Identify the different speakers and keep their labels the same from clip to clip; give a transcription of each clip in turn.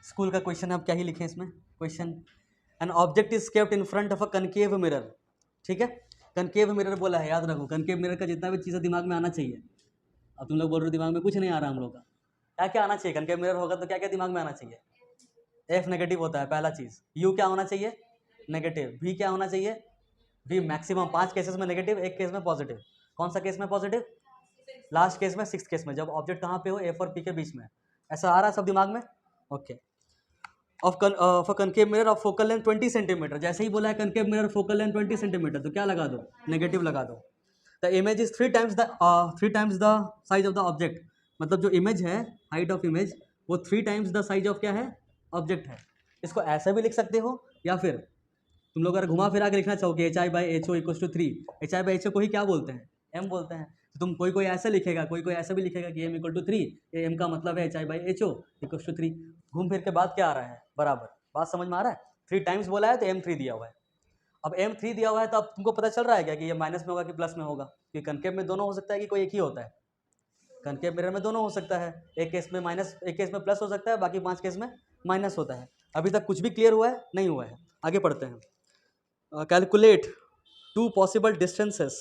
Speaker 1: School का question है, अब क्या ही लिखें इसमें question. An object is kept in front of a concave mirror, ठीक है, कनकेव मिरर बोला है, याद रखो कनकेव मिरर का जितना भी चीज़ें दिमाग में आना चाहिए। अब तुम लोग बोल रहे हो दिमाग में कुछ नहीं आ रहा हम लोग का, क्या क्या आना चाहिए, कनकेव मिरर होगा तो क्या क्या दिमाग में आना चाहिए। एफ नेगेटिव होता है पहला चीज़, यू क्या होना चाहिए नेगेटिव, वी क्या होना चाहिए वी मैक्सिमम 5 केसेस में नेगेटिव, एक केस में पॉजिटिव। कौन सा केस में पॉजिटिव, लास्ट केस में, 6th केस में, जब ऑब्जेक्ट कहाँ पे हो एफ और पी के बीच में। ऐसा आ रहा है सब दिमाग में, okay. Of concave mirror of focal length 20 centimetre, जैसे ही बोला है concave mirror focal length 20 centimetre तो क्या लगा दो, नेगेटिव लगा दो। The image is 3 times the size of the object, मतलब जो इमेज है, हाइट ऑफ इमेज वो 3 टाइम्स द साइज ऑफ क्या है, ऑब्जेक्ट है। इसको ऐसा भी लिख सकते हो, या फिर तुम लोग अगर घुमा फिरा के लिखना चाहोगे H I by H O equal to 3, H I by H O को ही क्या बोलते हैं, एम बोलते हैं। तो तुम कोई कोई ऐसा लिखेगा, कोई कोई ऐसा भी लिखेगा कि एम इक्वल टू 3, एम का मतलब है H I by H O equal to 3। घूम फिर के बाद क्या आ रहा है, बराबर। बात समझ में आ रहा है, 3 टाइम्स बोला है तो M3 दिया हुआ है। अब M3 दिया हुआ है तो अब तुमको पता चल रहा है क्या कि ये माइनस में होगा कि प्लस में होगा, कि कनकेव में दोनों हो सकता है कि कोई एक ही होता है, कनकेव मिरर में दोनों हो सकता है, एक केस में माइनस, एक केस में प्लस हो सकता है, बाकी 5 केस में माइनस होता है। अभी तक कुछ भी क्लियर हुआ है नहीं हुआ है, आगे पढ़ते हैं। Calculate 2 possible distances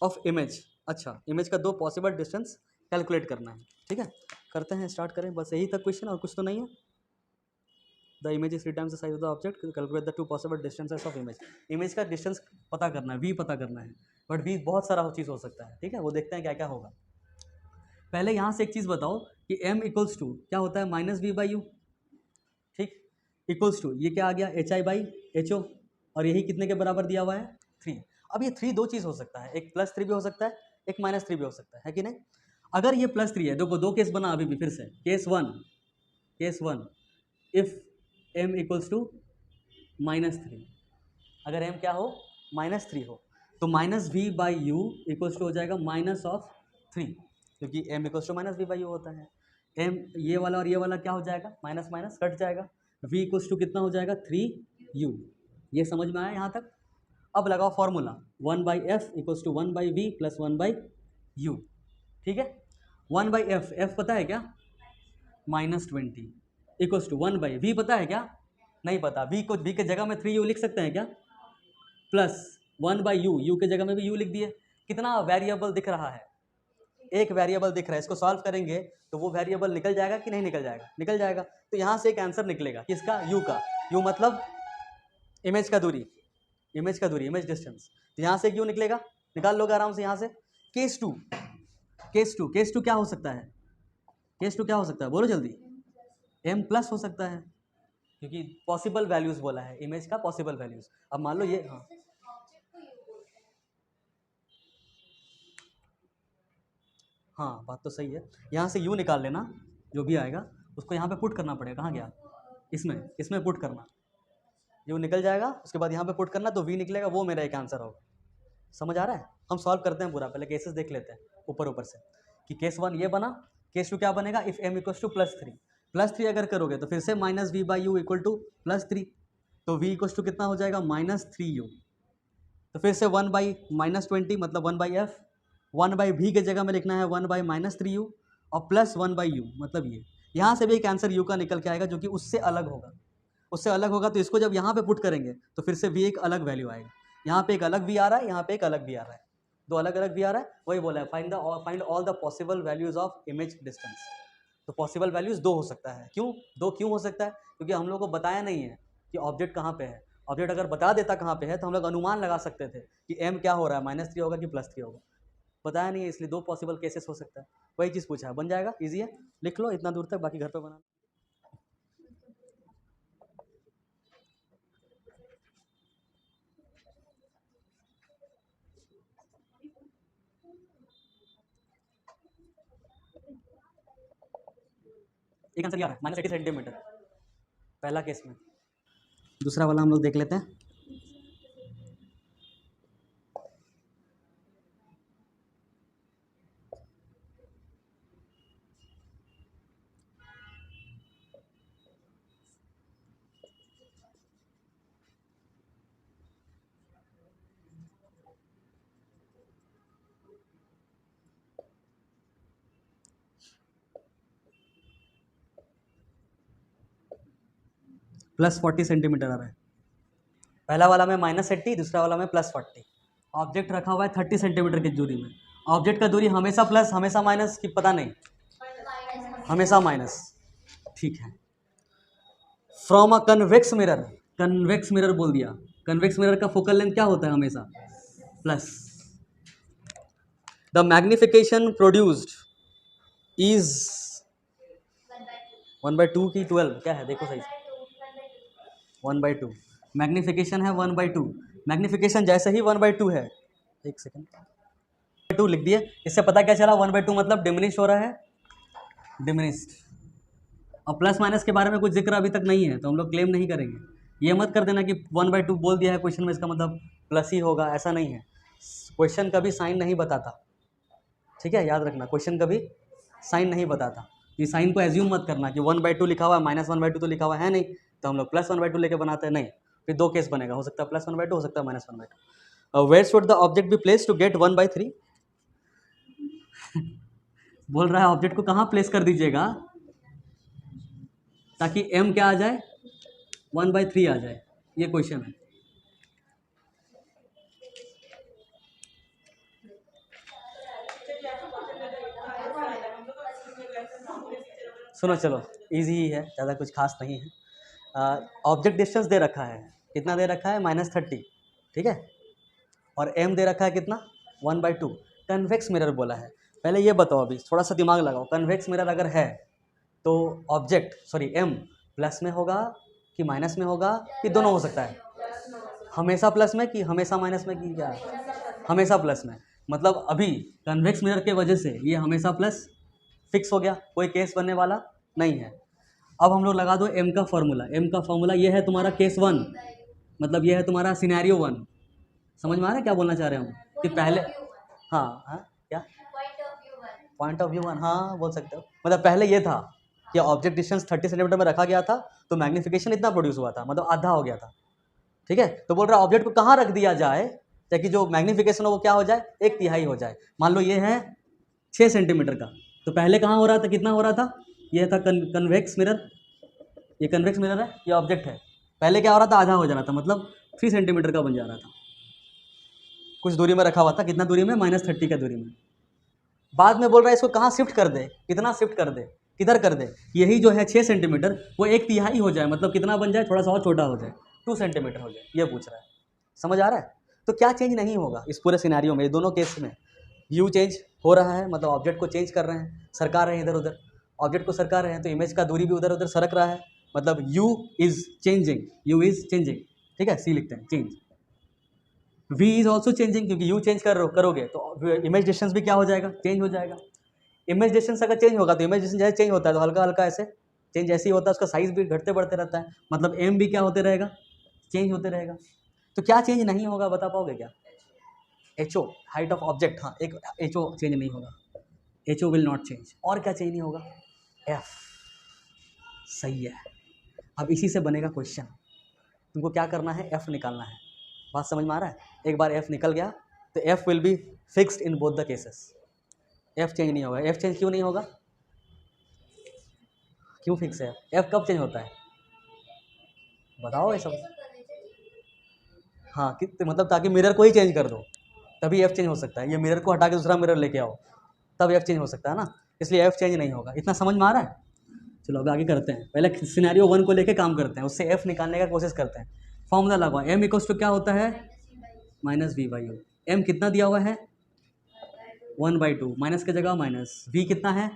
Speaker 1: of image, अच्छा इमेज का 2 पॉसिबल डिस्टेंस कैलकुलेट करना है, ठीक है। करते हैं, स्टार्ट करें, बस यही तक क्वेश्चन और कुछ तो नहीं है। The image is 3 times the size of the object, calculate the 2 possible distances of image. Image का डिस्टेंस पता करना है, वी पता करना है, बट वी बहुत सारा चीज़ हो सकता है, ठीक है, वो देखते हैं क्या क्या होगा। पहले यहाँ से एक चीज़ बताओ कि m इक्वल्स टू क्या होता है, माइनस वी बाई यू, ठीक, इक्वल्स टू ये क्या आ गया, H I by H O, और यही कितने के बराबर दिया हुआ है 3। अब ये 3 दो चीज़ हो सकता है, एक +3 भी हो सकता है, एक -3 भी हो सकता है कि नहीं। अगर ये +3 है, देखो 2 केस बना अभी भी, फिर से case 1 if m equals to -3, अगर m क्या हो -3 हो तो minus V by U equals to हो जाएगा -3, क्योंकि m equals to minus V by U होता है। m ये वाला और ये वाला क्या हो जाएगा, माइनस माइनस कट जाएगा, v इक्वल्स टू कितना हो जाएगा 3u। ये समझ में आया यहाँ तक। अब लगाओ formula 1/f equals to 1/v plus 1/u, ठीक है। 1/f, f पता है क्या, -20 इक्वल्स टू 1/v पता है क्या, नहीं पता, v के जगह में 3u लिख सकते हैं क्या, प्लस 1/u, u के जगह में भी u लिख दिए। कितना वेरिएबल दिख रहा है, एक वेरिएबल दिख रहा है, इसको सॉल्व करेंगे तो वो वेरिएबल निकल जाएगा कि नहीं निकल जाएगा, निकल जाएगा। तो यहाँ से एक आंसर निकलेगा किसका, u का, u मतलब इमेज का दूरी, इमेज डिस्टेंस, तो यहाँ से क्यों निकलेगा, निकाल लोगे आराम से यहाँ से। केस टू क्या हो सकता है, केस टू क्या हो सकता है, बोलो जल्दी, m प्लस हो सकता है, क्योंकि पॉसिबल वैल्यूज बोला है, इमेज का पॉसिबल वैल्यूज। अब मान लो ये, हाँ बात तो सही है, यहाँ से u निकाल लेना, जो भी आएगा उसको यहाँ पे पुट करना पड़ेगा, कहाँ गया, इसमें पुट करना, u निकल जाएगा, उसके बाद यहाँ पे पुट करना तो v निकलेगा, वो मेरा एक आंसर होगा। समझ आ रहा है, हम सॉल्व करते हैं पूरा, पहले केसेस देख लेते हैं ऊपर से, कि केस 1 ये बना, केस 2 क्या बनेगा, इफ m इक्वल्स टू +3 अगर करोगे तो फिर से minus V by U equal to +3, तो v इक्वल्स टू कितना हो जाएगा -3u, तो फिर से 1/-20 मतलब 1/f, 1/v के जगह में लिखना है 1/-3u, और प्लस 1/u मतलब ये, यहाँ से भी एक आंसर u का निकल के आएगा जो कि उससे अलग होगा, तो इसको जब यहाँ पे पुट करेंगे तो फिर से v एक अलग वैल्यू आएगा, यहाँ पे एक अलग v आ रहा है, यहाँ पे एक अलग v आ रहा है, दो अलग अलग v आ रहा है, वही बोला है find all the possible values of image distance. तो पॉसिबल वैल्यूज 2 हो सकता है, क्यों हो सकता है, क्योंकि हम लोग को बताया नहीं है कि ऑब्जेक्ट कहाँ पे है। ऑब्जेक्ट अगर बता देता कहाँ पे है तो हम लोग अनुमान लगा सकते थे कि m क्या हो रहा है, -3 होगा कि +3 होगा, बताया नहीं है, इसलिए 2 पॉसिबल केसेस हो सकता है, वही चीज़ पूछा है, बन जाएगा, ईजी है, लिख लो इतना दूर तक, बाकी घर पे बना। एक आंसर ये आ रहा है -80 सेंटीमीटर पहला केस में, दूसरा वाला हम लोग देख लेते हैं। +40 सेंटीमीटर आ रहा है। पहला वाला में -80, दूसरा वाला में +40। ऑब्जेक्ट रखा हुआ है 30 सेंटीमीटर की दूरी में। ऑब्जेक्ट का दूरी हमेशा प्लस हमेशा माइनस की पता नहीं, हमेशा माइनस, ठीक है। From a convex mirror, convex mirror बोल दिया, कन्वेक्स मिरर का फोकल लेंथ क्या होता है हमेशा plus. The magnification produced is 1/2 की 12 क्या है देखो सही से, 1/2 मैग्निफिकेशन है 1/2। मैग्निफिकेशन जैसे ही 1/2 है, एक सेकेंड, 2 लिख दिए। इससे पता क्या चला 1/2 मतलब डिमिनिश हो रहा है, डिमिनिश्ड। और प्लस माइनस के बारे में कुछ जिक्र अभी तक नहीं है तो हम लोग क्लेम नहीं करेंगे। ये मत कर देना कि 1/2 बोल दिया है क्वेश्चन में इसका मतलब प्लस ही होगा, ऐसा नहीं है। क्वेश्चन कभी साइन नहीं बताता, ठीक है, याद रखना, क्वेश्चन कभी साइन नहीं बताता। ये साइन को एज्यूम मत करना कि 1/2 लिखा हुआ है, -1/2 तो लिखा हुआ है नहीं, तो हम लोग +1/2 लेके बनाते हैं, नहीं। फिर दो केस बनेगा, हो सकता है +1/2, हो सकता है -1/2। Where should the object be place to get 1/3? बोल रहा है ऑब्जेक्ट को कहाँ प्लेस कर दीजिएगा ताकि m क्या आ जाए, 1/3 आ जाए, ये क्वेश्चन है। सुनो चलो, इजी ही है, ज़्यादा कुछ खास नहीं है। ऑब्जेक्ट डिस्टेंस दे रखा है, कितना दे रखा है -30, ठीक है, और m दे रखा है कितना 1/2। कन्वेक्स मिरर बोला है। पहले ये बताओ, अभी थोड़ा सा दिमाग लगाओ, कन्वेक्स मिरर अगर है तो ऑब्जेक्ट m प्लस में होगा कि माइनस में होगा कि दोनों हो सकता है, हमेशा प्लस में कि हमेशा माइनस में कि क्या, हमेशा प्लस में। मतलब अभी कन्वेक्स मिरर के वजह से ये हमेशा प्लस फिक्स हो गया, कोई केस बनने वाला नहीं है। अब हम लोग लगा दो m का फॉर्मूला, m का फॉर्मूला ये है तुम्हारा केस 1, मतलब ये है तुम्हारा सिनेरियो 1। समझ में आ रहा है क्या बोलना चाह रहे हैं हम कि पहले, हाँ क्या पॉइंट ऑफ व्यू 1, हाँ बोल सकते हो। मतलब पहले ये था कि ऑब्जेक्ट डिस्टेंस 30 सेंटीमीटर में रखा गया था तो मैग्निफिकेशन इतना प्रोड्यूस हुआ था, मतलब आधा हो गया था, ठीक है। तो बोल रहा है ऑब्जेक्ट को कहाँ रख दिया जाए ताकि जो मैग्निफिकेशन हो वो क्या हो जाए, 1/3 हो जाए। मान लो ये है 6 सेंटीमीटर का, तो पहले कहाँ हो रहा था, कितना हो रहा था, ये था कन्वेक्स मिरर, ये कन्वेक्स मिरर है, ये ऑब्जेक्ट है। पहले क्या हो रहा था, आधा हो जा रहा था, मतलब 3 सेंटीमीटर का बन जा रहा था, कुछ दूरी में रखा हुआ था, कितना दूरी में, -30 का दूरी में। बाद में बोल रहा है इसको कहाँ शिफ्ट कर दे, कितना शिफ्ट कर दे, किधर कर दे, यही जो है 6 सेंटीमीटर वो 1/3 हो जाए, मतलब कितना बन जाए, थोड़ा सा और छोटा हो जाए, 2 सेंटीमीटर हो जाए, ये पूछ रहा है। समझ आ रहा है। तो क्या चेंज नहीं होगा इस पूरे सिनेरियो में, दोनों केस में यू चेंज हो रहा है, मतलब ऑब्जेक्ट को चेंज कर रहे हैं, सरका रहे हैं इधर उधर, ऑब्जेक्ट को सरका रहे हैं तो इमेज का दूरी भी उधर उधर सरक रहा है, मतलब you is changing, you is changing, ठीक है, सी लिखते हैं change. v is also changing, क्योंकि u चेंज करोगे तो इमेज डिस्टेंस भी क्या हो जाएगा, चेंज हो जाएगा। इमेज डिस्टेंस अगर चेंज होगा तो इमेज डिस्टेंस जैसे चेंज होता है तो हल्का हल्का ऐसे चेंज ऐसे ही होता है, उसका साइज भी घटते बढ़ते रहता है, मतलब m भी क्या होते रहेगा, चेंज होते रहेगा। तो क्या चेंज नहीं होगा बता पाओगे क्या, ho हाइट ऑफ ऑब्जेक्ट, हाँ एक ho चेंज नहीं होगा, ho विल नॉट चेंज। और क्या चेंज नहीं होगा, f, सही है। अब इसी से बनेगा क्वेश्चन, तुमको क्या करना है, f निकालना है। बात समझ में आ रहा है, एक बार f निकल गया तो f will be fixed in both the cases, f change नहीं होगा। f चेंज क्यों नहीं होगा, क्यों फिक्स है, f कब चेंज होता है बताओ ये सब। हाँ कि मतलब ताकि मिरर को ही चेंज कर दो तभी f चेंज हो सकता है, ये मिरर को हटा के दूसरा मिरर लेके आओ तब f चेंज हो सकता है ना, इसलिए f चेंज नहीं होगा। इतना समझ में आ रहा है। चलो अब आगे करते हैं, पहले सिनेरियो 1 को लेके काम करते हैं, उससे f निकालने का कोशिश करते हैं। फॉर्मूला लगाओ, m इक्वल्स टू क्या होता है, -v/u। m कितना दिया हुआ है 1/2, माइनस की जगह माइनस, v कितना है,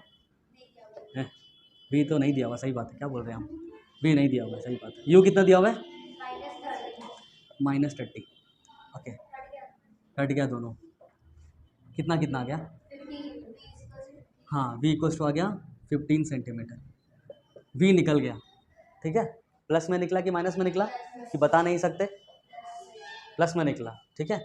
Speaker 1: v तो नहीं दिया हुआ, सही बात है, क्या बोल रहे हैं हम, v नहीं दिया हुआ है, सही बात है। u कितना दिया हुआ है -30, ओके हट गया दोनों, कितना कितना आ गया, हाँ v इक्वल्स टू आ गया 15 सेंटीमीटर, v निकल गया, ठीक है। प्लस में निकला कि माइनस में निकला कि बता नहीं सकते, प्लस में निकला, ठीक है।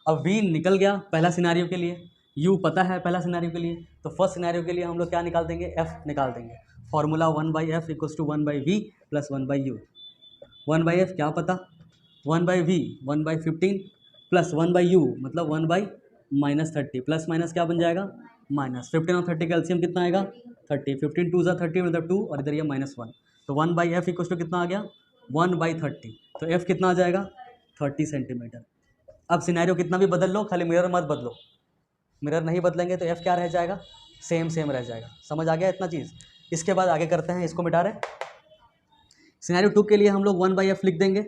Speaker 1: अब v निकल गया पहला सिनेरियो के लिए, u पता है पहला सिनेरियो के लिए, तो फर्स्ट सिनेरियो के लिए हम लोग क्या निकाल देंगे, f निकाल देंगे। Formula 1/f equals to 1/v plus 1/u। 1/f क्या पता, 1/v 1/15 प्लस 1/u मतलब 1/-30, प्लस माइनस क्या बन जाएगा माइनस। 15 और 30 का एलसीएम कितना आएगा 30, 15 2 ज़ा 30 मतलब 2 और इधर ये -1, तो 1/f इक्वल्स टू कितना आ गया 1/30, तो एफ कितना आ जाएगा 30 सेंटीमीटर। अब सिनेरियो कितना भी बदल लो, खाली मिरर मत बदलो, मिरर नहीं बदलेंगे तो एफ क्या रह जाएगा, सेम रह जाएगा। समझ आ गया इतना चीज़। इसके बाद आगे करते हैं, इसको मिटा रहे। सिनेरियो 2 के लिए हम लोग 1/f लिख देंगे,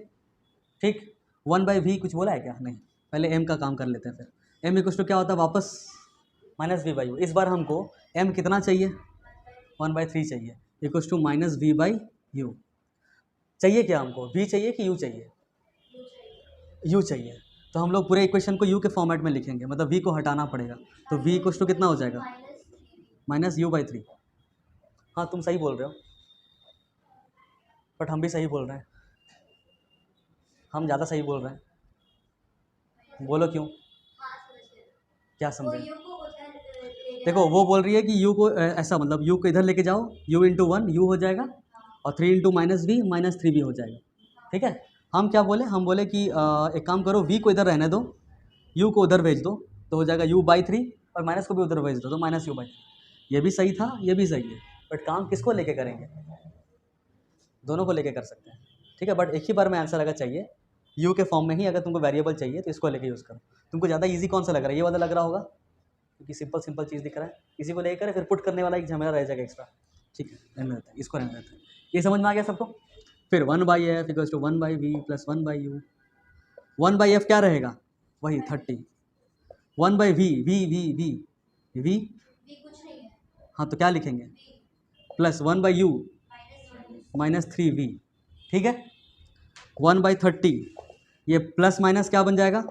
Speaker 1: ठीक। 1/v कुछ बोला है क्या, नहीं, पहले m का काम कर लेते हैं। फिर m इक्वल टू क्या होता है वापस -v/u। इस बार हमको m कितना चाहिए, 1/3 चाहिए, इक्वल टू -v/u। चाहिए क्या हमको, v चाहिए कि u चाहिए, u चाहिए। तो हम लोग पूरे इक्वेशन को u के फॉर्मेट में लिखेंगे, मतलब v को हटाना पड़ेगा। तो v इक्वल टू कितना हो जाएगा, -u/3। हाँ तुम सही बोल रहे हो, बट हम भी सही बोल रहे हैं, हम ज़्यादा सही बोल रहे हैं। बोलो क्यों, क्या समझे। देखो वो बोल रही है कि u को ऐसा, मतलब u को इधर लेके जाओ, u इंटू 1 u हो जाएगा, और 3 इंटू -v -3v हो जाएगा, ठीक है। हम क्या बोले, हम बोले कि एक काम करो, v को इधर रहने दो, u को उधर भेज दो, तो हो जाएगा u/3, और माइनस को भी उधर भेज दो तो -u/3। ये भी सही था, ये भी सही है, बट काम किसको लेके करेंगे, दोनों को लेके कर सकते हैं, ठीक है। बट एक ही बार में आंसर अगर चाहिए u के फॉर्म में ही, अगर तुमको वेरिएबल चाहिए तो इसको लेके यूज़ करो। तुमको ज़्यादा इजी कौन सा लग रहा है, ये वाला लग रहा होगा, क्योंकि सिंपल चीज़ दिख रहा है, इसी को लेकर फिर पुट करने वाला एक झमेला रह जाएगा एक्स्ट्रा, ठीक है, रहने देते हैं, इसको रहने देते हैं। ये समझ में आ गया सबको। फिर 1/f equal to 1/v plus 1/u। 1/f क्या रहेगा, वही 30, 1/v v हाँ तो क्या लिखेंगे, प्लस 1/u -3v, ठीक है। 1/30, ये प्लस माइनस क्या बन जाएगा,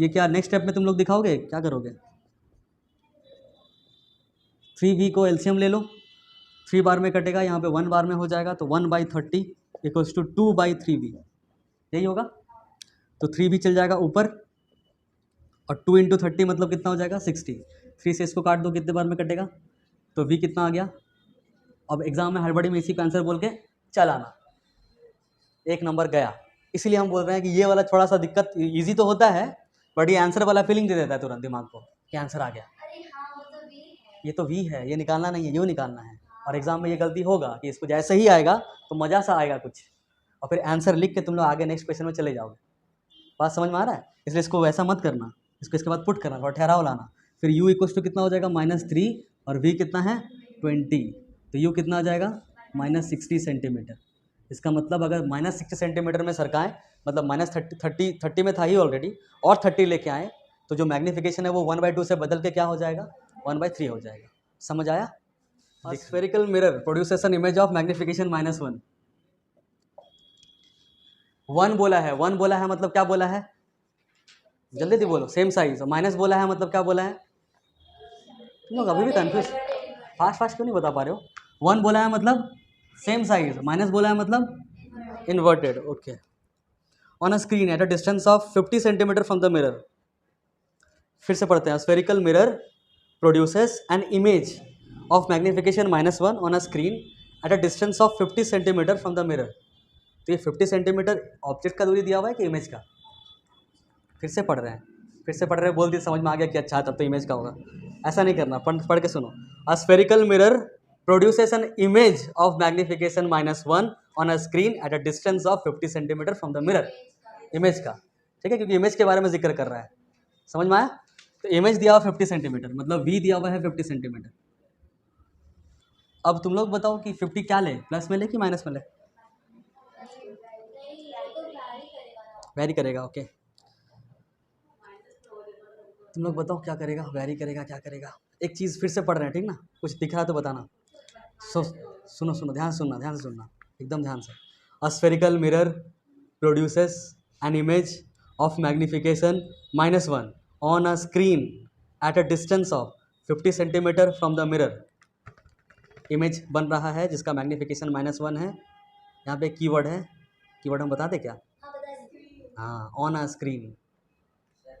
Speaker 1: ये क्या नेक्स्ट स्टेप में तुम लोग दिखाओगे, क्या करोगे, 3v को एलसीएम ले लो, 3 बार में कटेगा, यहाँ पे 1 बार में हो जाएगा, तो 1/30 इक्वल्स टू 2/3v, यही होगा। तो 3v चल जाएगा ऊपर, और 2 इंटू 30 मतलब कितना हो जाएगा 60। 3 से इसको काट दो, कितने बार में कटेगा, तो v कितना आ गया। अब एग्जाम में हड़बड़ी में इसी का आंसर बोल के चल आना, 1 नंबर गया। इसीलिए हम बोल रहे हैं कि ये वाला थोड़ा सा दिक्कत, ईजी तो होता है, बट ये आंसर वाला फीलिंग दे देता है तुरंत दिमाग को कि आंसर आ गया। ये तो v है, ये निकालना नहीं है, यू निकालना है। और एग्जाम में ये गलती होगा कि इसको जैसे ही आएगा तो मज़ा सा आएगा कुछ, और फिर आंसर लिख के तुम लोग आगे नेक्स्ट क्वेश्चन में चले जाओगे। बात समझ में आ रहा है, इसलिए इसको वैसा मत करना, इसको इसके बाद पुट करना, थोड़ा ठहराव लाना। फिर u इक्वल्स टू कितना हो जाएगा -3, और v कितना है 20, तो u कितना आ जाएगा -60 सेंटीमीटर। इसका मतलब अगर -60 सेंटीमीटर में सरकाएं, मतलब -30 में था ही ऑलरेडी, और 30 लेके आए, तो जो मैग्नीफिकेशन है वो 1/2 से बदल के क्या हो जाएगा 1/3 हो जाएगा। समझ आया। Spherical mirror produces an image of magnification -1। 1 बोला है, 1 बोला है मतलब क्या बोला है, जल्दी से बोलो, सेम साइज। और माइनस बोला है मतलब क्या बोला है, तुम लोग अभी भी कंफ्यूज, फास्ट क्यों नहीं बता पा रहे हो। 1 बोला है मतलब सेम साइज, माइनस बोला है मतलब inverted, okay. On a screen at a distance of 50 centimetre from the mirror. फिर से पढ़ते हैं, spherical mirror produces an image of magnification -1 on a screen at a distance of 50 centimetre from the mirror. तो ये 50 centimetre object का दूरी दिया हुआ है कि इमेज का, फिर से पढ़ रहे हैं, बोल दिए समझ में आ गया कि अच्छा तब तो इमेज का होगा। ऐसा नहीं करना, पढ़ के सुनो। A spherical mirror produces an image of magnification -1 on a screen at a distance of 50 centimetre from the mirror. Image का, ठीक है, क्योंकि इमेज के बारे में जिक्र कर रहा है। समझ में आया। तो इमेज दिया हुआ 50 सेंटीमीटर, मतलब v दिया हुआ है 50 सेंटीमीटर। अब तुम लोग बताओ कि 50 क्या ले, प्लस में ले कि माइनस में ले, वेरी करेगा, ओके। तुम लोग बताओ क्या करेगा, वेरी करेगा, क्या करेगा। एक चीज़ फिर से पढ़ रहे हैं, ठीक ना, कुछ दिख रहा है तो बताना। सुनो ध्यान से सुनना एकदम ध्यान से। A spherical mirror produces an image of magnification -1 on a screen at a distance of 50 centimetre from the mirror. Image बन रहा है जिसका मैग्नीफिकेशन -1 है। यहाँ पे कीवर्ड है, कीवर्ड हम बता दें क्या, हाँ, ऑन अ स्क्रीन।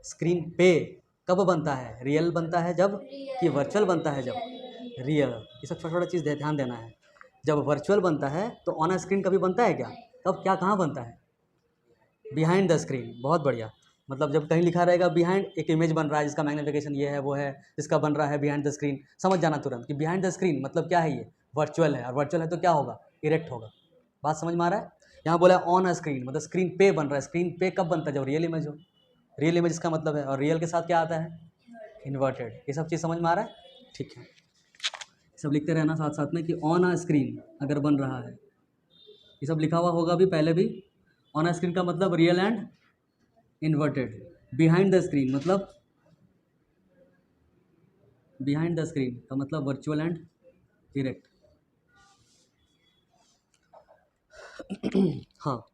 Speaker 1: स्क्रीन पे कब बनता है, रियल बनता है जब, कि वर्चुअल बनता है जब, रियल। ये सब छोटा छोटा चीज़ ध्यान देना है। जब वर्चुअल बनता है तो ऑन अ स्क्रीन कभी बनता है क्या, तब क्या कहाँ बनता है, बिहाइंड द स्क्रीन। बहुत बढ़िया, मतलब जब कहीं लिखा रहेगा बिहाइंड, एक इमेज बन रहा है जिसका मैग्नीफिकेशन ये है वो है, जिसका बन रहा है बिहाइंड द स्क्रीन, समझ जाना तुरंत कि बिहाइंड द स्क्रीन मतलब क्या है, ये वर्चुअल है, और वर्चुअल है तो क्या होगा, इरेक्ट होगा। बात समझ में आ रहा है। यहाँ बोला ऑन अ स्क्रीन, मतलब स्क्रीन पे बन रहा है। स्क्रीन पे कब बनता है? जब रियल इमेज हो। रियल इमेज इसका मतलब है, और रियल के साथ क्या आता है? इन्वर्टेड। ये सब चीज़ समझ में आ रहा है? ठीक है, सब लिखते रहना साथ साथ में कि ऑन अ स्क्रीन अगर बन रहा है, ये सब लिखा हुआ होगा भी पहले भी। ऑन अ स्क्रीन का मतलब real and inverted. Behind the screen मतलब, बिहाइंड द स्क्रीन का मतलब वर्चुअल एंड डायरेक्ट। हाँ,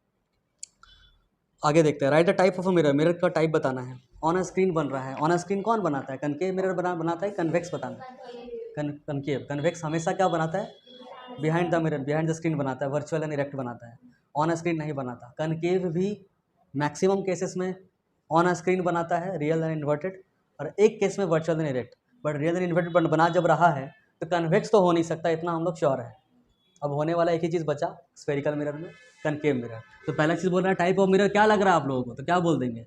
Speaker 1: आगे देखते हैं। Right the type of a mirror, mirror का टाइप बताना है। ऑन अ स्क्रीन बन रहा है, ऑन अ स्क्रीन कौन बनाता है? कनकेव मिरर बनाता है, कन्वेक्स बताना है। कनकेव, कन्वेक्स हमेशा क्या बनाता है? Behind the mirror, behind the screen बनाता है, वर्चुअल एंड डायरेक्ट बनाता है, ऑन अ स्क्रीन नहीं बनाता। कनकेव भी मैक्सिमम केसेस में ऑन अ स्क्रीन बनाता है, रियल एंड इन्वर्टेड, और एक केस में virtual and direct. But real and inverted बना जब रहा है तो कन्वेक्स तो हो नहीं सकता, इतना हम लोग श्योर है। अब होने वाला एक ही चीज़ बचा स्फेरिकल मिरर में, कनकेव मिरर। तो पहला चीज़ बोल रहा है टाइप ऑफ मिरर क्या लग रहा है आप लोगों को, तो क्या बोल देंगे?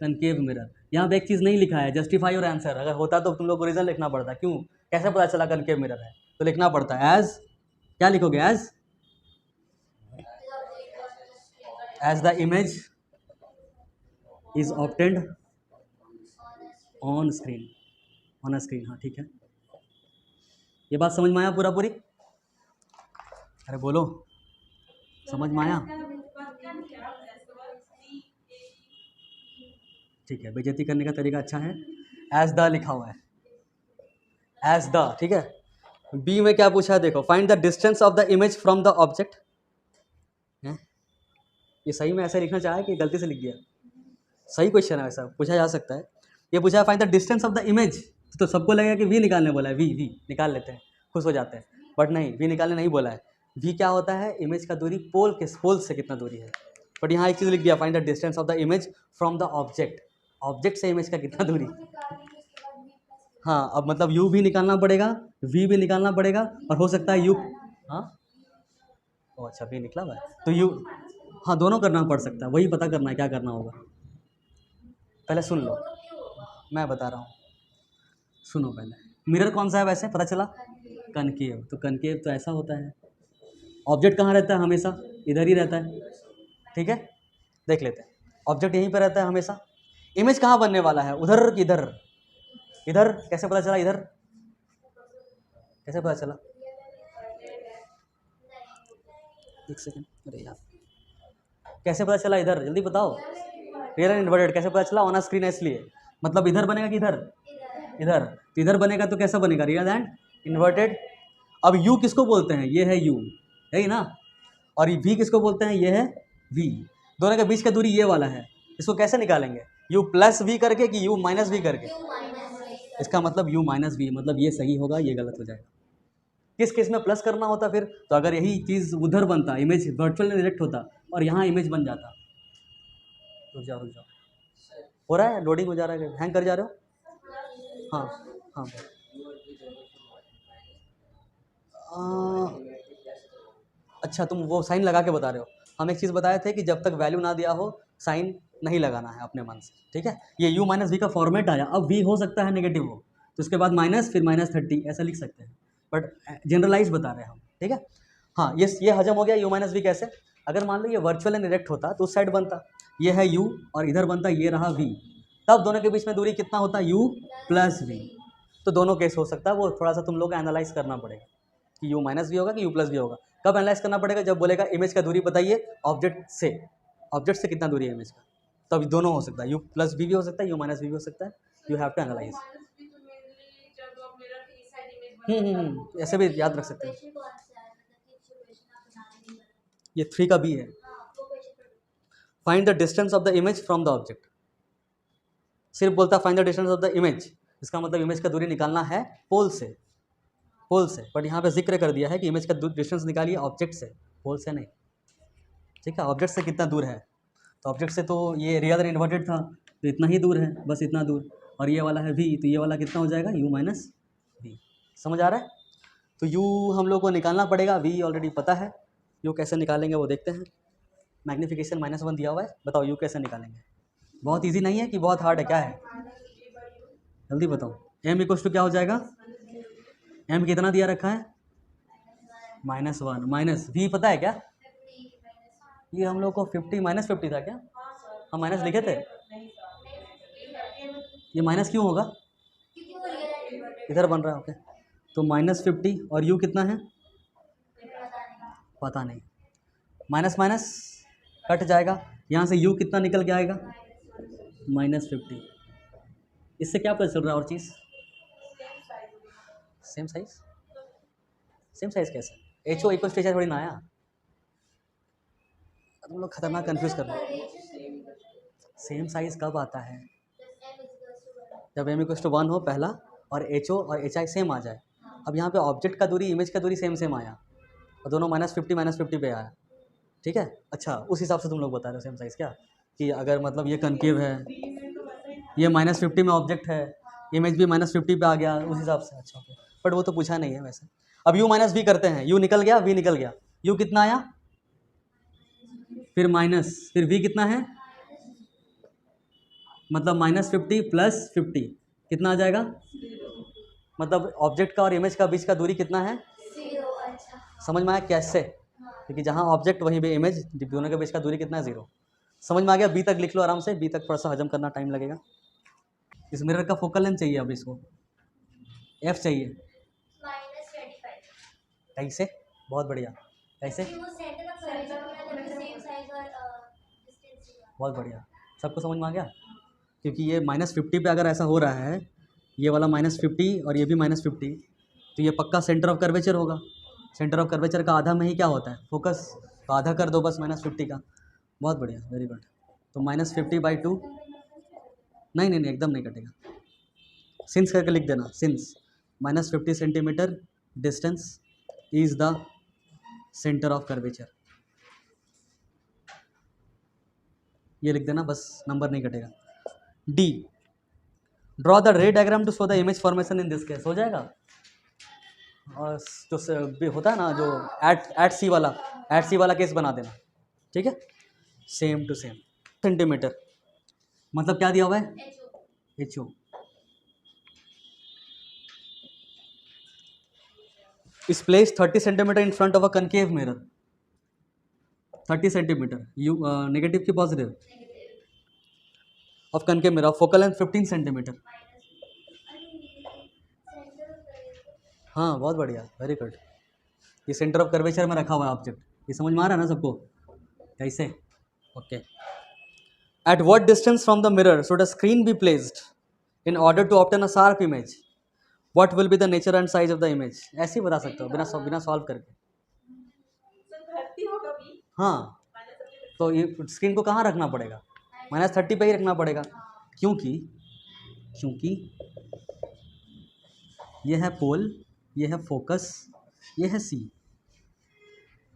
Speaker 1: Concave mirror. यहाँ पे एक चीज़ नहीं लिखा है, जस्टिफाई और आंसर। अगर होता तो तुम लोग को रीज़न लिखना पड़ता। क्यों, कैसे पता चला कनकेव मिरर है? तो लिखना पड़ता है एज, क्या लिखोगे? As the image is obtained on screen, on a screen. हाँ ठीक है, ये बात समझ में आया पूरा पूरी? अरे बोलो, समझ में आया? ठीक है, बेइज्जती करने का तरीका अच्छा है। एज द लिखा हुआ है, एज द, ठीक है। बी में क्या पूछा है देखो, find the distance of the image from the object. ये सही में ऐसा लिखना चाहा है कि गलती से लिख दिया? सही क्वेश्चन है, ऐसा पूछा जा सकता है। ये पूछा है find the distance of the image, तो सबको लगेगा कि वी निकालने बोला है। वी निकाल लेते हैं, खुश हो जाते हैं। बट नहीं, वी निकालने नहीं बोला है। वी क्या होता है? इमेज का दूरी, पोल से कितना दूरी है। बट यहाँ एक चीज़ लिख दिया, find the distance of the image from the object. Object से इमेज का कितना दूरी। हाँ, अब मतलब यू भी निकालना पड़ेगा, वी भी निकालना पड़ेगा, और हो सकता है यू, हाँ ओ अच्छा वी निकला हुआ है तो यू, हाँ दोनों करना पड़ सकता है। वही पता करना है क्या करना होगा। पहले सुन लो, मैं बता रहा हूँ, सुनो पहले। मिरर कौन सा है वैसे, पता चला? कनकेव। तो कनकेव तो ऐसा होता है। ऑब्जेक्ट कहाँ रहता है? हमेशा इधर ही रहता है, ठीक है। देख लेते हैं, ऑब्जेक्ट यहीं पर रहता है हमेशा। इमेज कहाँ बनने वाला है? उधर कि इधर? इधर। कैसे पता चला इधर? कैसे पता चला? एक सेकंड, अरे यार, कैसे पता चला इधर? जल्दी बताओ। रियल एंड इन्वर्टेड कैसे पता चला? ऑन स्क्रीन है इसलिए। मतलब इधर बनेगा कि इधर? इधर। तो इधर बनेगा तो कैसा बनेगा? Real and inverted. अब यू किसको बोलते हैं? ये है यू, है ही ना। और ये वी किसको बोलते हैं? ये है वी। दोनों के बीच का दूरी ये वाला है। इसको कैसे निकालेंगे? यू प्लस वी करके कि यू माइनस वी करके? इसका मतलब यू माइनस वी, मतलब ये सही होगा, ये गलत हो जाएगा। किस केस में प्लस करना होता फिर? तो अगर यही चीज़ उधर बनता, इमेज वर्चुअल में डायरेक्ट होता, और यहाँ इमेज बन जाता। रुक जाओ रुक जाओ, हो रहा है लोडिंग हो जा रहा है, हैंग कर जा रहे हो? हाँ हाँ। अच्छा, तुम वो साइन लगा के बता रहे हो। हम एक चीज़ बताए थे कि जब तक वैल्यू ना दिया हो साइन नहीं लगाना है अपने मन से, ठीक है। ये u माइनस वी का फॉर्मेट आया। अब v हो सकता है नेगेटिव हो, तो उसके बाद माइनस, फिर -30 ऐसा लिख सकते हैं। बट जनरलाइज बता रहे हैं हम, ठीक है। हाँ, ये हजम हो गया। u माइनस वी कैसे? अगर मान लो ये वर्चुअल एंड डायरेक्ट होता तो उस साइड बनता, ये है u, और इधर बनता ये रहा v। तब दोनों के बीच में दूरी कितना होता? u plus V. तो दोनों केस हो सकता है, वो थोड़ा सा तुम लोग को एनालाइज करना पड़ेगा कि u माइनस वी होगा कि u प्लस वी होगा। कब एनालाइज करना पड़ेगा? जब बोलेगा इमेज का दूरी बताइए ऑब्जेक्ट से, ऑब्जेक्ट से कितना दूरी है इमेज का। तब दोनों हो सकता है, u प्लस वी भी हो सकता है, u माइनस वी भी हो सकता है। You have to analyse. ऐसे भी याद रख सकते हैं। ये 3 का बी है। Find the distance of the image from the object. सिर्फ बोलता find the distance of the image, इसका मतलब इमेज का दूरी निकालना है पोल से, पोल से। बट यहाँ पे जिक्र कर दिया है कि इमेज का डिस्टेंस निकालिए ऑब्जेक्ट से, पोल से नहीं, ठीक है। ऑब्जेक्ट से कितना दूर है? तो ऑब्जेक्ट से तो ये रियल एंड इन्वर्टेड था, तो इतना ही दूर है, बस इतना दूर। और ये वाला है v, तो ये वाला कितना हो जाएगा? u minus V. समझ आ रहा है? तो u हम लोग को निकालना पड़ेगा, v ऑलरेडी पता है। u कैसे निकालेंगे वो देखते हैं। मैग्नीफिकेशन -1 दिया हुआ है, बताओ u कैसे निकालेंगे? बहुत ईजी नहीं है कि बहुत हार्ड है, क्या है? जल्दी बताओ। m इक्वल टू क्या हो जाएगा? m कितना दिया रखा है? -1। माइनस v पता है क्या? ये हम लोग को 50 -50 था क्या? हम माइनस लिखे थे। ये माइनस क्यों होगा? इधर बन रहा है। ओके, तो -50 और यू कितना है पता नहीं। माइनस माइनस कट जाएगा, यहाँ से यू कितना निकल के आएगा -50। इससे क्या पता चल रहा है और चीज़? Same size. सेम साइज कैसे? एच ओ इक्वल स्टेज थोड़ी ना आया। तुम लोग खतरनाक कंफ्यूज कर रहे हो। सेम साइज कब आता है? जब m इक्वल टू 1 हो पहला, और एच ओ और एच आई सेम आ जाए। अब यहाँ पे ऑब्जेक्ट का दूरी, इमेज का दूरी सेम सेम आया, और दोनों -50 पे आया। ठीक है, अच्छा उस हिसाब से तुम लोग बता रहे हो सेम साइज़ क्या? कि अगर मतलब ये कनकेव है, ये -50 में ऑब्जेक्ट है, इमेज भी -50 पे आ गया, उस हिसाब से। अच्छा ओके, बट वो तो पूछा नहीं है वैसे। अब u माइनस वी करते हैं, u निकल गया, v निकल गया। u कितना आया, फिर माइनस, फिर v कितना है, मतलब -50 + 50 कितना आ जाएगा? मतलब ऑब्जेक्ट का और इमेज का बीच का दूरी कितना है? समझ में आया कैसे? क्योंकि जहाँ ऑब्जेक्ट वहीं पे इमेज, दोनों के बीच का दूरी कितना है? 0। समझ में आ गया? बी तक लिख लो आराम से, बी तक थोड़ा सा हजम करना टाइम लगेगा। इस मिरर का फोकल लेंथ चाहिए, अब इसको एफ चाहिए। कैसे? बहुत बढ़िया। कैसे? बहुत बढ़िया, सबको समझ में आ गया? क्योंकि ये -50 पे अगर ऐसा हो रहा है, ये वाला -50 और ये भी -50, तो ये पक्का सेंटर ऑफ कर्वेचर होगा। सेंटर ऑफ कर्वेचर का आधा में ही क्या होता है? फोकस। तो आधा कर दो बस -50 का। बहुत बढ़िया, वेरी गुड। तो -50/2, नहीं नहीं नहीं, एकदम नहीं कटेगा। सिंस करके लिख देना, since -50 centimetre distance is the centre of curvature, ये लिख देना बस, नंबर नहीं कटेगा। D, draw the ray diagram to show the image formation in this case. हो जाएगा? और जो होता है ना, जो एट सी वाला केस बना देना। ठीक है, सेम टू सेम। सेंटीमीटर मतलब क्या दिया हुआ है? H O. इस place 30 centimetre in front of a concave mirror. 30 centimetre, u negative की positive? Of concave mirror, focal length 15 centimetre. हाँ बहुत बढ़िया, वेरी गुड। ये सेंटर ऑफ कर्वेचर में रखा हुआ है ऑब्जेक्ट, ये समझ में आ रहा है ना सबको? कैसे? Okay. At what distance from the mirror should a screen be placed in order to obtain a sharp image? What will be the nature and size of the image? ऐसे ही बता सकते हो बिना सॉल्व करके। हाँ, तो ये स्क्रीन को कहाँ रखना पड़ेगा? -30 पे ही रखना पड़ेगा, क्योंकि ये है पोल, ये है फोकस, ये है सी,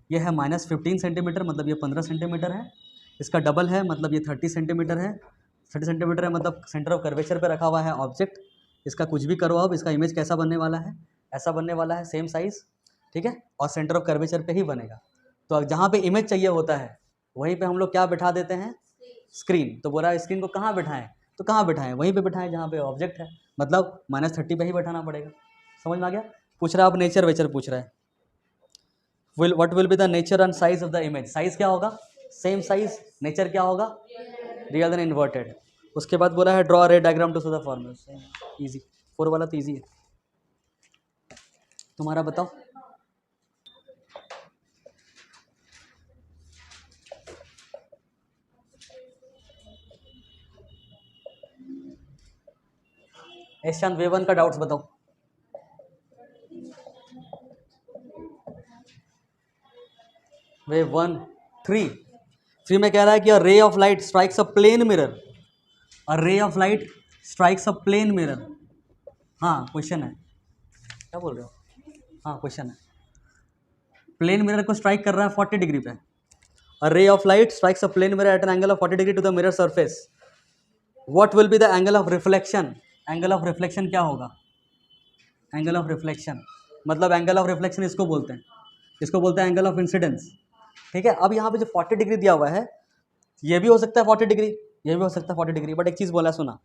Speaker 1: ये है -15 सेंटीमीटर, मतलब ये 15 सेंटीमीटर है। इसका डबल है, मतलब ये 30 सेंटीमीटर है। 30 सेंटीमीटर है, मतलब सेंटर ऑफ कर्वेचर पे रखा हुआ है ऑब्जेक्ट। इसका कुछ भी करो अब, इसका इमेज कैसा बनने वाला है? ऐसा बनने वाला है, सेम साइज। ठीक है, और सेंटर ऑफ कर्वेचर पे ही बनेगा। तो अब जहाँ पे इमेज चाहिए होता है, वहीं पे हम लोग क्या बिठा देते हैं? स्क्रीन। तो बोला स्क्रीन को कहाँ बिठाएं? तो कहाँ बिठाएं? वहीं पे बिठाएं जहाँ पे ऑब्जेक्ट है, मतलब -30 पे ही बैठाना पड़ेगा। समझ में आ गया? पूछ रहा है अब नेचर वेचर पूछ रहा है। What will be the nature and size of the image? Size क्या होगा? Same size. नेचर क्या होगा? Real then inverted. उसके बाद बोला है draw ray diagram to show the formula. Easy, 4 वाला तो इजी है। तुम्हारा बताओ। एशियन वेव 1 का डाउट्स बताओ। वेव 1 3 में कह रहा है कि a ray of light strikes a plane mirror. A ray of light strikes a plane mirror. हाँ क्वेश्चन है, क्या बोल रहे हो? हाँ क्वेश्चन है, प्लेन मिरर को स्ट्राइक कर रहा है 40 डिग्री पे। A ray of light strikes a plane mirror at an angle of 40 degree to the mirror surface. What will be the angle of reflection? Angle of reflection क्या होगा? Angle of reflection मतलब angle of reflection इसको बोलते हैं, इसको बोलते हैं angle of incidence. ठीक है, अब यहाँ पे जो 40 डिग्री दिया हुआ है, ये भी हो सकता है 40 डिग्री, ये भी हो सकता है 40 डिग्री, बट एक चीज़ बोला सुना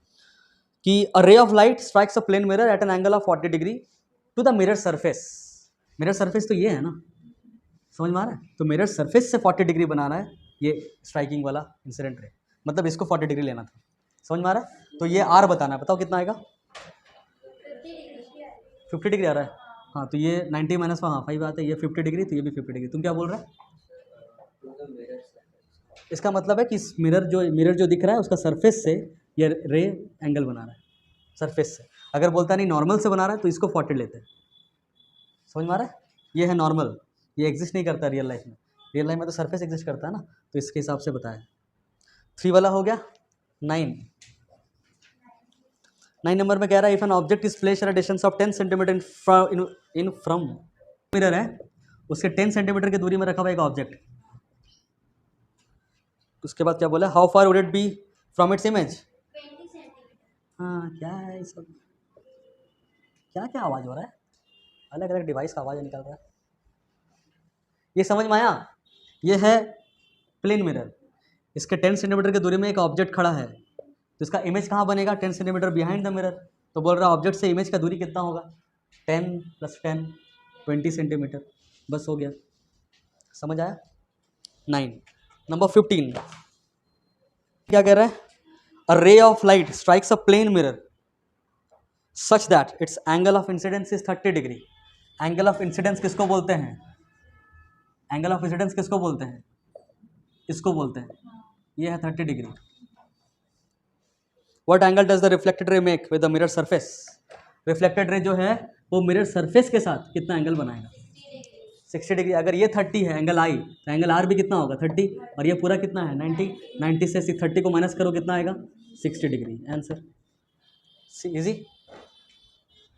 Speaker 1: कि a ray of light strikes a plane mirror at an angle of 40 degree to the mirror surface. Mirror surface तो ये है ना, समझ में आ रहा है? तो मिरर सरफेस से 40 डिग्री बना रहा है, ये स्ट्राइकिंग वाला इंसिडेंट रे, मतलब इसको 40 डिग्री लेना था। समझ में आ रहा है? तो ये आर बताना है, बताओ कितना आएगा? 50 डिग्री आ रहा है। हाँ तो ये 90 माइनस हाँ 5 आता है, ये 50 डिग्री, तो ये भी 50 डिग्री। तुम क्या बोल रहे हो? इसका मतलब है कि मिरर जो दिख रहा है उसका सरफेस से ये रे एंगल बना रहा है, सरफेस से। अगर बोलता नहीं नॉर्मल से बना रहा है तो इसको 40 लेते हैं। समझ में आ रहा है? ये है नॉर्मल, ये एग्जिस्ट नहीं करता रियल लाइफ में। रियल लाइफ में तो सरफेस एग्जिस्ट करता है ना, तो इसके हिसाब से बताया। 3 वाला हो गया। 9 नंबर में कह रहा है if an object is placed at a distance of 10 centimetre in from mirror है, उसके 10 सेंटीमीटर की दूरी में रखा हुआ एक ऑब्जेक्ट। उसके बाद क्या बोला? How far would it be from its image? हाँ क्या है ये सब, क्या क्या आवाज़ हो रहा है? अलग अलग डिवाइस का आवाज़ निकल रहा है। ये समझ में आया? ये है प्लेन मिरर, इसके 10 सेंटीमीटर की दूरी में एक ऑब्जेक्ट खड़ा है, तो इसका इमेज कहाँ बनेगा? 10 सेंटीमीटर बिहाइंड द मिरर। तो बोल रहा है ऑब्जेक्ट से इमेज का दूरी कितना होगा? 10 + 10 20 सेंटीमीटर। बस हो गया, समझ आया? 9 नंबर 15 क्या कह रहा है? A ray of light strikes a plane mirror such that its angle of incidence is 30 degree. Angle of incidence किसको बोलते हैं? एंगल ऑफ इंसिडेंस किसको बोलते हैं? इसको बोलते हैं, ये है 30 degree. What angle does the reflected ray make with the mirror surface? Reflected ray जो है वो मिरर सरफेस के साथ कितना एंगल बनाएगा? 60 डिग्री। अगर ये 30 है एंगल आई, तो एंगल आर भी कितना होगा? 30। और ये पूरा कितना है? 90। 90 से 30 को माइनस करो, कितना आएगा? 60 डिग्री। Answer easy.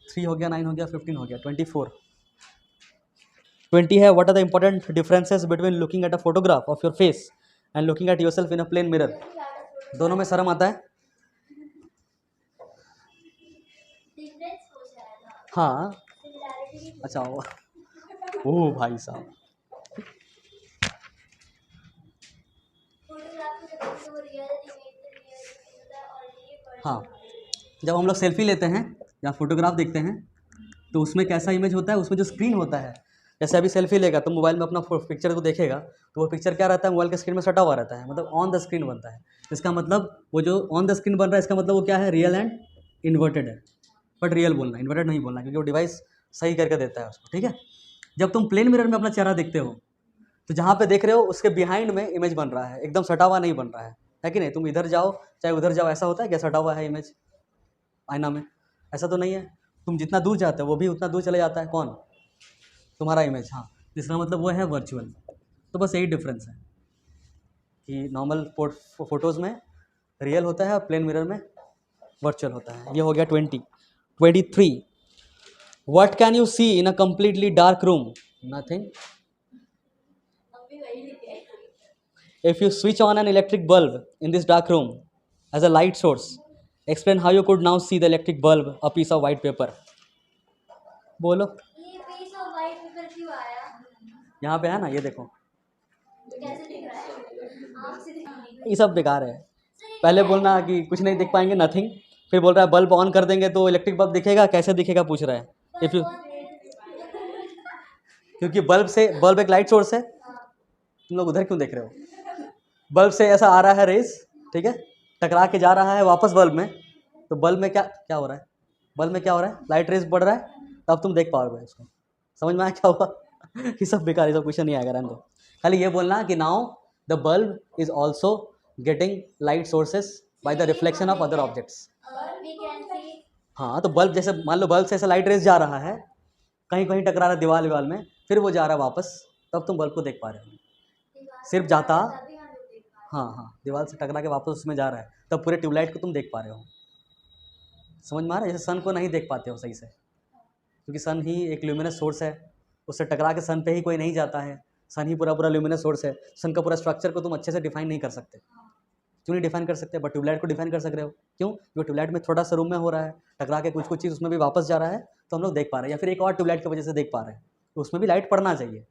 Speaker 1: 3 हो गया, 9 हो गया, 15 हो गया, 24। 20 है what are the important differences between looking at a photograph of your face and looking at yourself in a plane mirror? दोनों में शर्म आता है? हाँ अच्छा ओ भाई साहब, हाँ जब हम लोग सेल्फी लेते हैं या फोटोग्राफ देखते हैं तो उसमें कैसा इमेज होता है? उसमें जो स्क्रीन होता है, जैसे अभी सेल्फी लेगा तो मोबाइल में अपना पिक्चर को देखेगा, तो वो पिक्चर क्या रहता है? मोबाइल के स्क्रीन में सटा हुआ रहता है, मतलब ऑन द स्क्रीन बनता है। इसका मतलब वो जो ऑन द स्क्रीन बन रहा है, इसका मतलब वो क्या है? रियल एंड इन्वर्टेड है। बट रियल बोलना, इन्वर्टेड नहीं बोलना, क्योंकि वो डिवाइस सही करके देता है उसको। ठीक है, जब तुम प्लेन मिरर में अपना चेहरा देखते हो तो जहाँ पे देख रहे हो उसके बिहाइंड में इमेज बन रहा है, एकदम सटा हुआ नहीं बन रहा है कि नहीं? तुम इधर जाओ चाहे उधर जाओ, ऐसा होता है क्या सटा हुआ है इमेज आईना में? ऐसा तो नहीं है। तुम जितना दूर जाते हो वो भी उतना दूर चले जाता है। कौन? तुम्हारा इमेज। हाँ, इसका मतलब वो है वर्चुअल। तो बस यही डिफरेंस है कि नॉर्मल फोटोज़ में रियल होता है और प्लेन मिरर में वर्चुअल होता है। ये हो गया 20। 23 what can you see in a completely dark room? Nothing. If you switch on an electric bulb in this dark room as a light source, explain how you could now see the electric bulb, a piece of white paper. बोलो।
Speaker 2: ये piece of white paper क्यों आया?
Speaker 1: यहाँ पे है ना, ये देखो।
Speaker 2: कैसे दिख रहा है? आँख से दिख रहा है।
Speaker 1: ये सब बेकार है। पहले बोलना कि कुछ नहीं देख पाएंगे, नथिंग। फिर बोल रहा है बल्ब ऑन कर देंगे तो इलेक्ट्रिक बल्ब दिखेगा, कैसे दिखेगा पूछ रहा है। इफ यू क्योंकि बल्ब एक लाइट सोर्स है। तुम लोग उधर क्यों देख रहे हो? बल्ब से ऐसा आ रहा है रेस, ठीक है, टकरा के जा रहा है वापस बल्ब में, तो बल्ब में क्या क्या हो रहा है? बल्ब में क्या हो रहा है? लाइट रेस बढ़ रहा है, तब तुम देख पाओगे उसको। समझ में आया क्या हुआ? ये सब बेकार, ये सब क्वेश्चन नहीं आएगा, रहने दो। खाली ये बोलना कि now the bulb is also getting light sources by the reflection of other objects. हाँ तो बल्ब जैसे मान लो बल्ब से ऐसा लाइट रेस जा रहा है, कहीं कहीं टकरा रहा है दीवार में, फिर वो जा रहा है वापस, तब तुम बल्ब को देख पा रहे हो। सिर्फ जाता, हाँ दीवार से टकरा के वापस उसमें जा रहा है, तब पूरे ट्यूबलाइट को तुम देख पा रहे हो। समझ में आ रहा है? जैसे सन को नहीं देख पाते हो सही से, क्योंकि सन ही एक ल्यूमिनस सोर्स है, उससे टकरा के सन पे ही कोई नहीं जाता है। सन ही पूरा ल्यूमिनस सोर्स है। सन का पूरा स्ट्रक्चर को तुम अच्छे से डिफाइन नहीं कर सकते। क्यों नहीं डिफाइन कर सकते? बट ट्यूबलाइट को डिफाइन कर सक रहे हो। क्यों? क्योंकि ट्यूबलाइट में थोड़ा सा रूम में हो रहा है, टकरा के कुछ चीज़ उसमें भी वापस जा रहा है, तो हम लोग देख पा रहे हैं, या फिर एक और ट्यूबलाइट की वजह से देख पा रहे हैं, तो उसमें भी लाइट पड़ना चाहिए।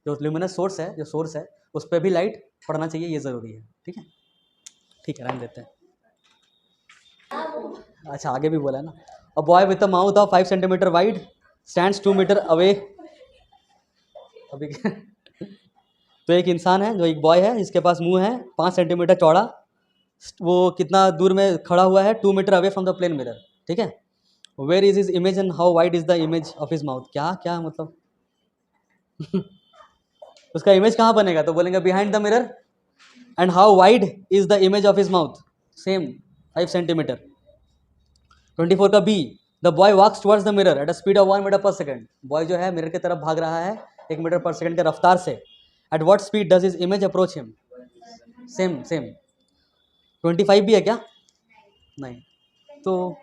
Speaker 1: जो ल्यूमिनस सोर्स है, जो सोर्स है, उस पर भी लाइट पड़ना चाहिए, ये ज़रूरी है। ठीक है, रहने देते हैं। अच्छा आगे भी बोला है ना, a boy with a mouth of 5 centimetre wide stands 2 metre away. अभी तो एक इंसान है, जो एक बॉय है, जिसके पास मुंह है 5 सेंटीमीटर चौड़ा, वो कितना दूर में खड़ा हुआ है, 2 metre away from the plane mirror, ठीक है। Where is his image and how wide is the image of his mouth, क्या क्या मतलब उसका इमेज कहाँ बनेगा, तो बोलेंगे behind the mirror, and how wide is the image of his mouth, same 5 centimetre. 24 का B, the boy walks towards the mirror at a speed of 1 metre पर सेकंड, बॉय जो है मिरर की तरफ भाग रहा है 1 मीटर पर सेकंड के रफ्तार से। At what speed does his image approach him, same same. 25 भी है क्या, नहीं, तो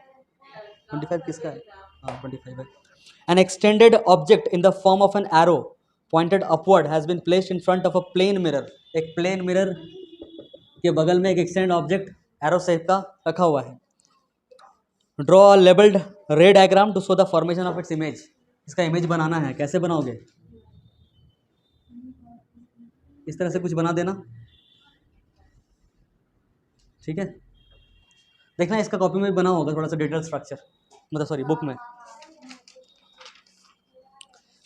Speaker 1: 25 किसका है, हाँ 25 है। An extended object in the form of an arrow pointed upward has been placed in front of a plane mirror, एक प्लेन मिरर के बगल में एक एक्सटेंडेड ऑब्जेक्ट एरो शेप का रखा हुआ है। Draw a labelled ray diagram to show the formation of its image, इसका इमेज बनाना है, कैसे बनाओगे, इस तरह से कुछ बना देना, ठीक है। देखना इसका कॉपी में भी बना होगा थोड़ा सा डिटेल स्ट्रक्चर, मतलब सॉरी बुक में।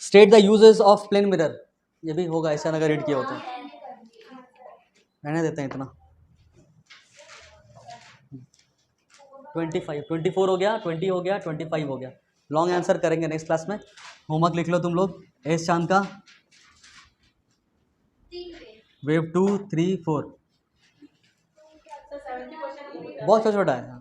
Speaker 1: State the uses of plane mirror, ये भी होगा ऐसा अगर रीड किया होता है, रहने देते हैं इतना। 25, 24 हो गया, 20 हो गया, 25 हो गया। लॉन्ग आंसर करेंगे नेक्स्ट क्लास में, होमवर्क लिख लो तुम लोग। एस चांद का वेव 2, 3, 4 बहुत छोटा छोटा है।